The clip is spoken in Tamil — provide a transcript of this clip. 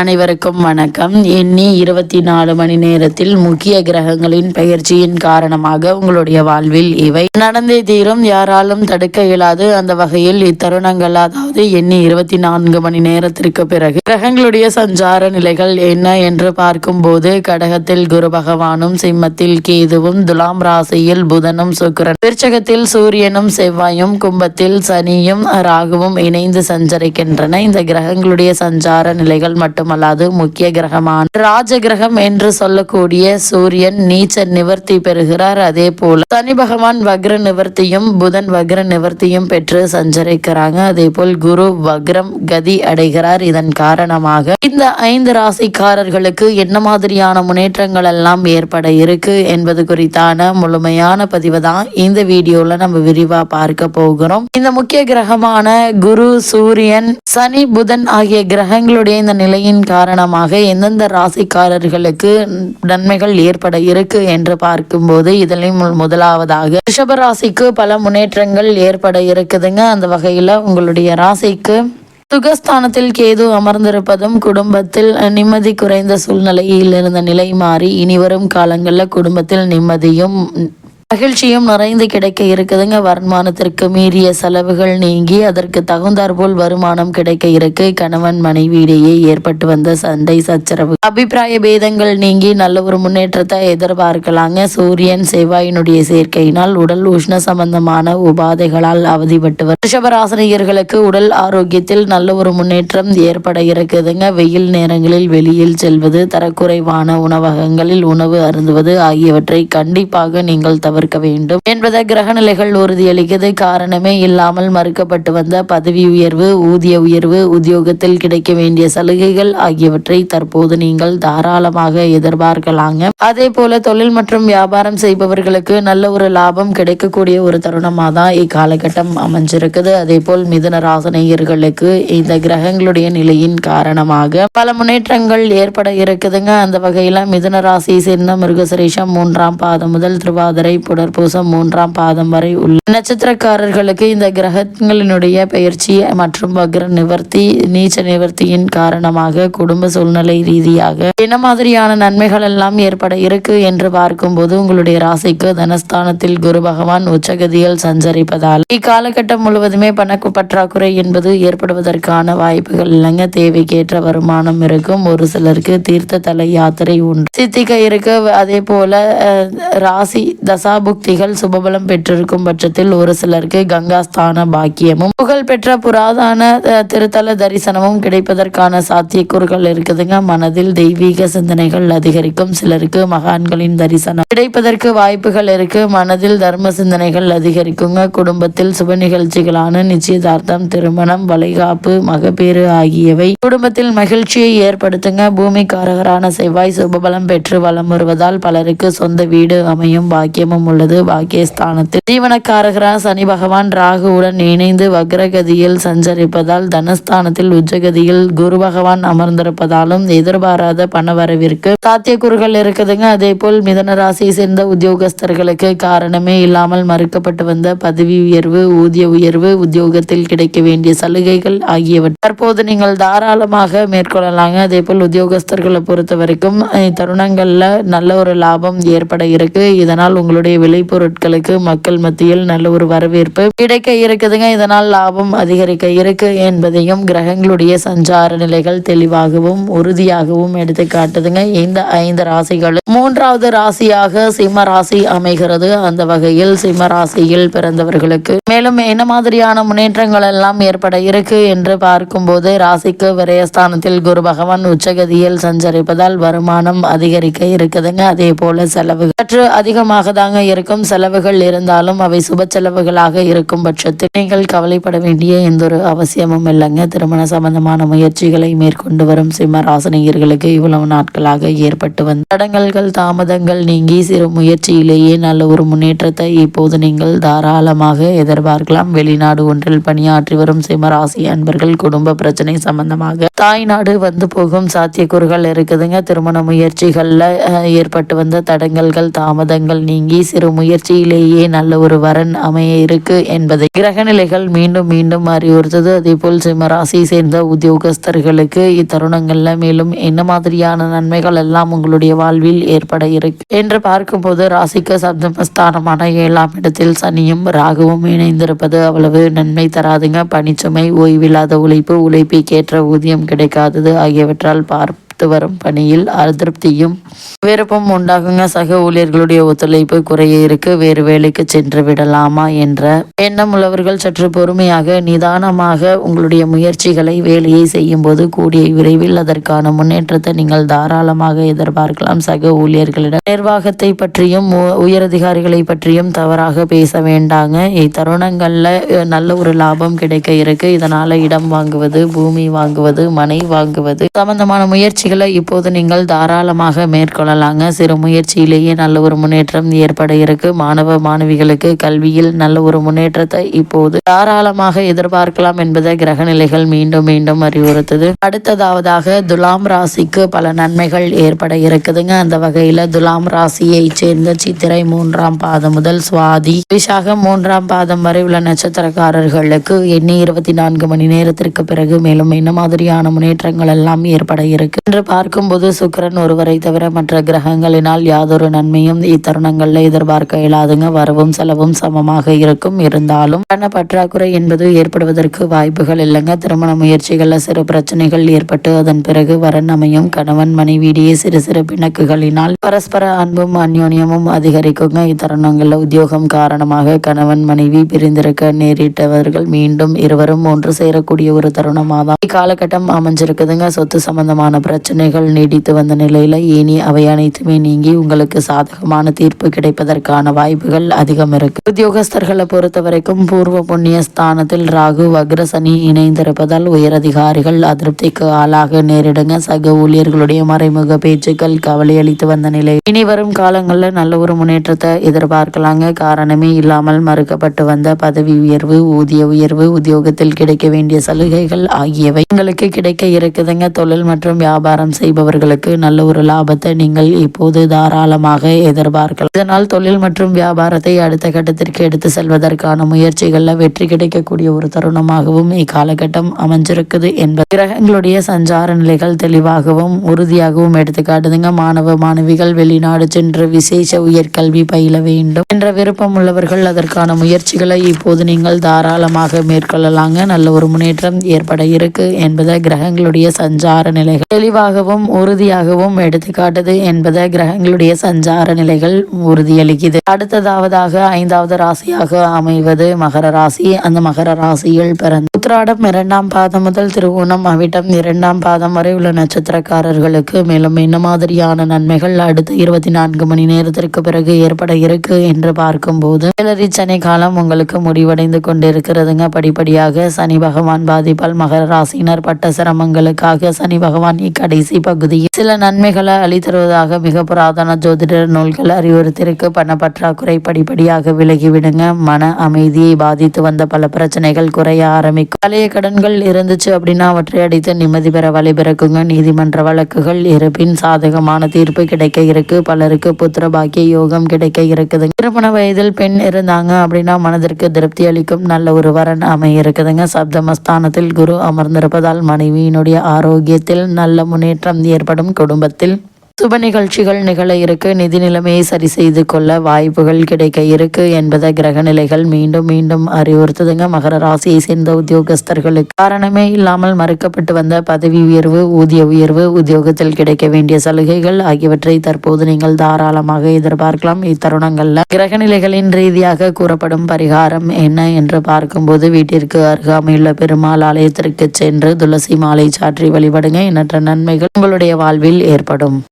அனைவருக்கும் வணக்கம். எண்ணி 24 மணி நேரத்தில் முக்கிய கிரகங்களின் பெயர்ச்சியின் காரணமாக உங்களுடைய வாழ்வில் இவை நடந்தே தீரும். யாராலும் தடுக்க இயலாது. அந்த வகையில் இத்தருணங்கள், அதாவது எண்ணி 24 மணி நேரத்திற்கு பிறகு கிரகங்களுடைய சஞ்சார நிலைகள் என்ன என்று பார்க்கும் போது, கடகத்தில் குரு பகவானும், சிம்மத்தில் கேதுவும், துலாம் ராசியில் புதனும் சுக்கிரன், விருச்சகத்தில் சூரியனும் செவ்வாயும், கும்பத்தில் சனியும் ராகுவும் இணைந்து சஞ்சரிக்கின்றன. இந்த கிரகங்களுடைய சஞ்சார நிலைகள் மட்டும் அல்லாது முக்கிய கிரகமான ராஜ கிரகம் என்று சொல்லக்கூடிய சூரியன் நீச்ச நிவர்த்தி பெறுகிறார். அதே போல சனி பகவான் வக்ர நிவர்த்தியும், புதன் வக்ர நிவர்த்தியும் பெற்று சஞ்சரிக்கிறாங்க. அதே போல் குரு வக்ரம் கதி அடைகிறார். இதன் காரணமாக இந்த 5 ராசிக்காரர்களுக்கு என்ன மாதிரியான முன்னேற்றங்கள் எல்லாம் ஏற்பட இருக்கு என்பது குறித்தான முழுமையான பதிவு தான் இந்த வீடியோல நம்ம விரிவா பார்க்க போகிறோம். இந்த முக்கிய கிரகமான குரு, சூரியன், சனி, புதன் ஆகிய கிரகங்களுடைய இந்த நிலையின் காரணமாக எந்தெந்த ராசிக்காரர்களுக்கு நன்மைகள் ஏற்பட இருக்கு என்று பார்க்கும்போது, இதிலும் முதலாவதாக ரிஷப ராசிக்கு பல முன்னேற்றங்கள் ஏற்பட இருக்குதுங்க. அந்த வகையில உங்களுடைய ராசிக்கு சுகஸ்தானத்தில் கேது அமர்ந்திருப்பதும், குடும்பத்தில் நிம்மதி குறைந்த சூழ்நிலையில் இருந்த நிலை மாறி இனிவரும் காலங்களில் குடும்பத்தில் நிம்மதியும் மகிழ்ச்சியும் நிறைந்து கிடைக்க இருக்குதுங்க. வருமானத்திற்கு மீறிய செலவுகள் நீங்கி அதற்கு தகுந்தாற்போல் வருமானம் கிடைக்க இருக்கு. கணவன் மனைவியிடையே ஏற்பட்டு வந்த சண்டை சச்சரவு, அபிப்பிராய பேதங்கள் நீங்கி நல்ல ஒரு முன்னேற்றத்தை எதிர்பார்க்கலாங்க. சூரியன் செவ்வாயினுடைய சேர்க்கையினால் உடல் உஷ்ண சம்பந்தமான உபாதைகளால் அவதிப்பட்டு ரிஷபராசினியர்களுக்கு உடல் ஆரோக்கியத்தில் நல்ல ஒரு முன்னேற்றம் ஏற்பட இருக்குதுங்க. வெயில் நேரங்களில் வெளியில் செல்வது, தரக்குறைவான உணவகங்களில் உணவு அருந்துவது ஆகியவற்றை கண்டிப்பாக நீங்கள் தவிர்க்க வேண்டும் என்பதை கிரகநிலைகள் உறுதியளிக்கிறது. காரணமே இல்லாமல் மறுக்கப்பட்டு வந்த பதவி உயர்வு, ஊதிய உயர்வு, உத்தியோகத்தில் கிடைக்க வேண்டிய சலுகைகள் ஆகியவற்றை தற்போது நீங்கள் தாராளமாக எதிர்பார்க்கலாங்க. அதே போல தொழில் மற்றும் வியாபாரம் செய்பவர்களுக்கு நல்ல ஒரு லாபம் கிடைக்கக்கூடிய ஒரு தருணமாக தான் இக்காலகட்டம் அமைஞ்சிருக்குது. அதே போல் மிதுன ராசினியர்களுக்கு இந்த கிரகங்களுடைய நிலையின் காரணமாக பல முன்னேற்றங்கள் ஏற்பட இருக்குதுங்க. அந்த வகையில மிதுன ராசியை சேர்ந்த மிருகசிரேஷம் 3ஆம் பாதம் முதல் திருவாதிரை புனர்பூசம் 3ஆம் பாதம் வரை உள்ள நட்சத்திரக்காரர்களுக்கு இந்த கிரகங்களினுடைய பெயர்ச்சி மற்றும் வக்ர நிவர்த்தி, நீச்ச நிவர்த்தியின் காரணமாக குடும்ப சூழ்நிலை ரீதியாக என்ன மாதிரியான நன்மைகள் எல்லாம் ஏற்பட இருக்கு என்று பார்க்கும்போது, உங்களுடைய ராசிக்கு தனஸ்தானத்தில் குரு பகவான் உச்சகதியில் சஞ்சரிப்பதால் இக்காலகட்டம் முழுவதுமே பண பற்றாக்குறை என்பது ஏற்படுவதற்கான வாய்ப்புகள் இல்லைங்க. தேவைக்கேற்ற வருமானம் இருக்கும். ஒரு சிலருக்கு தீர்த்த தலை யாத்திரை உண்டு சித்திக்க இருக்கு. அதே போல ராசி தசாபுக்திகள் சுபபலம் பெற்றிருக்கும் பட்சத்தில் ஒரு சிலருக்கு கங்காஸ்தான பாக்கியமும், புகழ்பெற்ற புராதான திருத்தல தரிசனமும் கிடைப்பதற்கான சாத்தியக்கூறுகள் இருக்குதுங்க. மனதில் தெய்வீக சிந்தனைகள் அதிகரிக்கும். சிலருக்கு மகான்களின் தரிசனம் கிடைப்பதற்கு வாய்ப்புகள் இருக்கு. மனதில் தர்ம சிந்தனைகள் அதிகரிக்குங்க. குடும்பத்தில் சுப நிகழ்ச்சிகளான நிச்சயதார்த்தம், திருமணம், வளைகாப்பு, மகப்பேறு ஆகியவை குடும்பத்தில் மகிழ்ச்சியை ஏற்படுத்துங்க. பூமிக்காரகரான செவ்வாய் சுபபலம் பெற்று வலம் வருவதால் பலருக்கு சொந்த வீடு அமையும் பாக்கியமும் உள்ளது. பாக்கியஸ்தானத்தில் ஜீவனக்காரகரான சனி பகவான் ராகுவுடன் இணைந்து வக்ரகதியில் சஞ்சரிப்பதால் தனஸ்தானத்தில் உச்சகதியில் குரு பகவான் அமர்ந்திருப்பதாலும் எதிர்பாராத பணவரவிற்கு சாத்தியக்கூறுகள் இருக்குதுங்க. அதே போல் மிதன ராசியை சேர்ந்த உத்தியோகஸ்தர்களுக்கு காரணமே இல்லாமல் மறுக்கப்பட்டு வந்த பதவி உயர்வு, ஊதிய உயர்வு, உத்தியோகத்தில் கிடைக்க வேண்டிய சலுகைகள் ஆகியவற்றை தற்போது நீங்கள் தாராளமாக மேற்கொள்ளலாங்க. அதே போல் உத்தியோகஸ்தர்களை பொறுத்த வரைக்கும் தருணங்கள்ல நல்ல ஒரு லாபம் ஏற்பட இருக்கு. இதனால் உங்களுடைய விளைபொருட்களுக்கு மக்கள் மத்தியில் நல்ல ஒரு வரவேற்பு கிடைக்க இருக்குதுங்க. இதனால் லாபம் அதிகரிக்க இருக்கு என்பதையும் கிரகங்களுடைய சஞ்சார நிலைகள் தெளிவாகவும் உறுதியாகவும் எடுத்து காட்டுதுங்க. இந்த 5 ராசிகள் 3வது ராசியாக சிம்ம ராசி அமைகிறது. அந்த வகையில் சிம்ம ராசியில் பிறந்தவர்களுக்கு மேலும் என்ன மாதிரியான முன்னேற்றங்கள் எல்லாம் ஏற்பட இருக்கு என்று பார்க்கும்போது, ராசிக்கு விரயஸ்தானத்தில் குரு பகவான் உச்சகதியில் சஞ்சரிப்பதால் வருமானம் அதிகரிக்க இருக்குதுங்க. அதே போல செலவு சற்று அதிகமாக தாங்க இருக்கும். செலவுகள் இருந்தாலும் அவை சுப செலவுகளாக இருக்கும் பட்சத்தில் நீங்கள் கவலைப்பட வேண்டிய எந்த ஒரு அவசியமும் இல்லைங்க. திருமண சம்பந்தமான முயற்சிகளை மேற்கொண்டு வரும் சிம்ம ராசினியர்களுக்கு இவ்வளவு நாட்களாக ஏற்பட்டு வந்த தடங்கல்கள், தாமதங்கள் நீங்கி சிறு முயற்சியிலேயே நல்ல ஒரு முன்னேற்றத்தை இப்போது நீங்கள் தாராளமாக எதிர்பார்க்கலாம். வெளிநாடு ஒன்றில் பணியாற்றி வரும் சிம்ம ராசி அன்பர்கள் குடும்ப பிரச்சனை சம்பந்தமாக தாய்நாடு வந்து போகும் சாத்தியக்கூறுகள் இருக்குதுங்க. திருமண முயற்சிகள்ல ஏற்பட்டு வந்த தடங்கல்கள், தாமதங்கள் நீங்கி சிறு முயற்சியிலேயே நல்ல ஒரு வரன் அமைய இருக்கு என்பதை கிரகநிலைகள் மீண்டும் மீண்டும் அறிவுறுத்தது. அதே போல் சிம்ம ராசியை சேர்ந்த உத்தியோகஸ்தர்களுக்கு இத்தருணங்கள்ல மேலும் என்ன மாதிரியான நன்மைகள் எல்லாம் உங்களுடைய வாழ்வில் ஏற்பட இருக்கு என்று பார்க்கும்போது, ராசிக்கு சப்தமஸ்தானமான 7ஆம் இடத்தில் சனியும் ராகுவும் இணைந்திருப்பது அவ்வளவு நன்மை தராதுங்க. பணிச்சுமை, ஓய்வில்லாத உழைப்பு, உழைப்புக்கேற்ற ஊதியம் கிடைக்காதது ஆகியவற்றால் வரும் பணியில் அதிருப்தியும் வெறுப்பும் உண்டாகுங்க. சக ஊழியர்களுடைய ஒத்துழைப்பு குறைய இருக்கு. வேறு வேலைக்கு சென்று விடலாமா என்ற எண்ணம் உள்ளவர்கள் சற்று பொறுமையாக நிதானமாக உங்களுடைய முயற்சிகளை வேலையை செய்யும் போது கூடிய விரைவில் அதற்கான முன்னேற்றத்தை நீங்கள் தாராளமாக எதிர்பார்க்கலாம். சக ஊழியர்களிடம் நிர்வாகத்தை பற்றியும் உயரதிகாரிகளை பற்றியும் தவறாக பேச வேண்டாங்க. இத்தருணங்கள்ல நல்ல ஒரு லாபம் கிடைக்க இருக்கு. இதனால இடம் வாங்குவது, பூமி வாங்குவது, மனை வாங்குவது சம்பந்தமான முயற்சிகளை இப்போது நீங்கள் தாராளமாக மேற்கொள்ளலாங்க. சிறு முயற்சியிலேயே நல்ல ஒரு முன்னேற்றம் ஏற்பட இருக்கு. மாணவ மாணவிகளுக்கு கல்வியில் நல்ல ஒரு முன்னேற்றத்தை இப்போது தாராளமாக எதிர்பார்க்கலாம் என்பதை கிரகநிலைகள் மீண்டும் மீண்டும் அறிவுறுத்துது. அடுத்ததாவதாக துலாம் ராசிக்கு பல நன்மைகள் ஏற்பட இருக்குதுங்க. அந்த வகையில துலாம் ராசியை சேர்ந்த சித்திரை 3ஆம் பாதம் முதல் சுவாதி விசாகம் 3ஆம் பாதம் வரை உள்ள நட்சத்திரக்காரர்களுக்கு எண்ணி 24 மணி நேரத்திற்கு பிறகு மேலும் என்ன மாதிரியான முன்னேற்றங்கள் எல்லாம் ஏற்பட இருக்கு என்று பார்க்கும்போது, சுக்கிரன் ஒருவரை தவிர மற்ற கிரகங்களினால் யாதொரு நன்மையும் இத்தருணங்கள்ல எதிர்பார்க்க இயலாதுங்க. வரவும் செலவும் சமமாக இருக்கும். இருந்தாலும் பண பற்றாக்குறை என்பது ஏற்படுவதற்கு வாய்ப்புகள் இல்லைங்க. திருமண முயற்சிகள்ல சிறு பிரச்சனைகள் ஏற்பட்டு அதன் பிறகு வரன் அமையும். கணவன் மனைவியிடையே சிறு சிறு பிணக்குகளினால் பரஸ்பர அன்பும் அந்யோன்யமும் அதிகரிக்குங்க. இத்தருணங்கள்ல உத்தியோகம் காரணமாக கணவன் மனைவி பிரிந்திருக்க நேரிட்டவர்கள் மீண்டும் இருவரும் ஒன்று சேரக்கூடிய ஒரு தருணமாக தான் இக்காலகட்டம் அமைஞ்சிருக்குதுங்க. சொத்து சம்பந்தமான பிரச்சனைகள் நீடித்து வந்த நிலையில இனி அவை அனைத்துமே நீங்கி உங்களுக்கு சாதகமான தீர்ப்பு கிடைப்பதற்கான வாய்ப்புகள் அதிகம் இருக்கு. உத்தியோகஸ்தர்களை பொறுத்த வரைக்கும் பூர்வ புண்ணிய ஸ்தானத்தில் ராகு வக்ர சனி இணைந்திருப்பதால் உயரதிகாரிகள் அதிருப்திக்கு ஆளாக நேரிடுங்க. சக ஊழியர்களுடைய மறைமுக பேச்சுக்கள் கவலை அளித்து வந்த நிலை இனி வரும் காலங்களில் நல்ல ஒரு முன்னேற்றத்தை எதிர்பார்க்கலாங்க. காரணமே இல்லாமல் மறுக்கப்பட்டு வந்த பதவி உயர்வு, ஊதிய உயர்வு, உத்தியோகத்தில் கிடைக்க வேண்டிய சலுகைகள் ஆகியவை உங்களுக்கு கிடைக்க இருக்குதுங்க. தொழில் மற்றும் வியாபாரம் செய்பவர்களுக்கு நல்ல ஒரு லாபத்தை நீங்கள் இப்போது தாராளமாக எதிர்பார்க்கலாம். இதனால் தொழில் மற்றும் வியாபாரத்தை அடுத்த கட்டத்திற்கு எடுத்து செல்வதற்கான முயற்சிகளில் வெற்றி கிடைக்கக்கூடிய ஒரு தருணமாகவும் இக்காலகட்டம் அமைஞ்சிருக்குது என்பது கிரகங்களுடைய சஞ்சார நிலைகள் தெளிவாகவும் உறுதியாகவும் எடுத்துக்காட்டுதுங்க. மாணவ மாணவிகள் வெளிநாடு சென்று விசேஷ உயர்கல்வி பயில வேண்டும் என்ற விருப்பம் உள்ளவர்கள் அதற்கான முயற்சிகளை இப்போது நீங்கள் தாராளமாக மேற்கொள்ளலாங்க. நல்ல ஒரு முன்னேற்றம் ஏற்பட இருக்கு என்பதை கிரகங்களுடைய சஞ்சார நிலைகள் தெளிவாகவும் உறுதியாகவும் எடுத்துக்காட்டுது என்பதை கிரகங்களுடைய சஞ்சார நிலைகள் உறுதியளிக்குது. அடுத்ததாவதாக 5வது ராசியாக அமைவது மகர ராசி. அந்த மகர ராசியில் பிறந்த உத்திராடம் 2ஆம் பாதம் முதல் திருவோணம் அவிட்டம் 2ஆம் பாதம் வரை உள்ள நட்சத்திரக்காரர்களுக்கு மேலும் என்ன மாதிரியான நன்மைகள் அடுத்த 24 மணி நேரத்திற்கு பிறகு ஏற்பட இருக்கு என்று பார்க்கும்போது, ஏழரை சனி காலம் உங்களுக்கு முடிவடைந்து கொண்டிருக்கிறதுங்க. படிப்படியாக சனி பகவான் பாதிப்பால் மகர ராசியினர் பட்ட சிரமங்களுக்காக சனி பகவான் இக்கடைசி பகுதியில் சில நன்மைகளை அளித்தருவதாக மிக புராதன ஜோதிடர் நூல்கள் அறிவுறுத்திருக்கு. பண பற்றாக்குறை படிப்படியாக விலகிவிடுங்க. மன அமைதியை பாதித்து வந்த பல பிரச்சனைகள் குறைய ஆரம்பிக்கும். பழைய கடன்கள் இருந்துச்சு அப்படின்னா அவற்றை அடித்து நிம்மதி பெற வழி பிறக்குங்க. நீதிமன்ற வழக்குகள் இருப்பின் சாதகமான தீர்ப்பு கிடைக்க இருக்கு. பலருக்கு புத்திர பாக்கிய யோகம் கிடைக்க இருக்குதுங்க. திருமண வயதில் பெண் இருந்தாங்க அப்படின்னா மனதிற்கு திருப்தி அளிக்கும் நல்ல ஒரு வரன் அமைய இருக்குதுங்க. சப்தமஸ்தானத்தில் குரு அமர்ந்திருப்பதால் மனைவியினுடைய ஆரோக்கியத்தில் நல்ல முன்னேற்றம் ஏற்படும். குடும்பத்தில் சுப நிகழ்ச்சிகள் நிகழ இருக்கு. நிதி நிலைமையை சரி செய்து கொள்ள வாய்ப்புகள் கிடைக்க இருக்கு என்பதை கிரக நிலைகள் மீண்டும் மீண்டும் அறிவுறுத்துதுங்க. மகர ராசியை சேர்ந்த உத்தியோகஸ்தர்களுக்கு காரணமே இல்லாமல் மறுக்கப்பட்டு வந்த பதவி உயர்வு, ஊதிய உயர்வு, உத்தியோகத்தில் கிடைக்க வேண்டிய சலுகைகள் ஆகியவற்றை தற்போது நீங்கள் தாராளமாக எதிர்பார்க்கலாம். இத்தருணங்கள்ல கிரக நிலைகளின் ரீதியாக கூறப்படும் பரிகாரம் என்ன என்று பார்க்கும்போது, வீட்டிற்கு அருகாமையுள்ள பெருமாள் ஆலயத்திற்கு சென்று துளசி மாலை சாற்றி வழிபடுங்க. எண்ணற்ற நன்மைகள் உங்களுடைய வாழ்வில் ஏற்படும்.